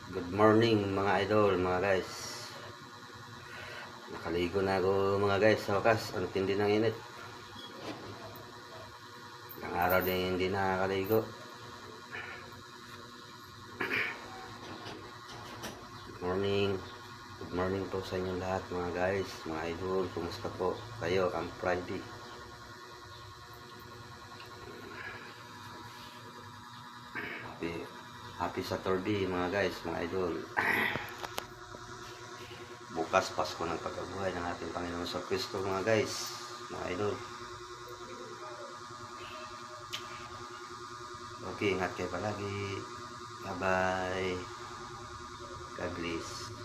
Good morning mga idol, mga guys. Nakaligo na ako mga guys sa wakas. Ang tindi ng init. Ilang araw din hindi nakakaligo. Good morning. Good morning po sa inyo lahat mga guys, mga idol. Kumusta po kayo ang Friday? Happy Saturday mga guys, mga idol. Bukas Pasko ng pagkabuhay ng ating Panginoon sa Kristo mga guys, mga idol. Okay, ingat kayo palagi. Bye bye. God bless.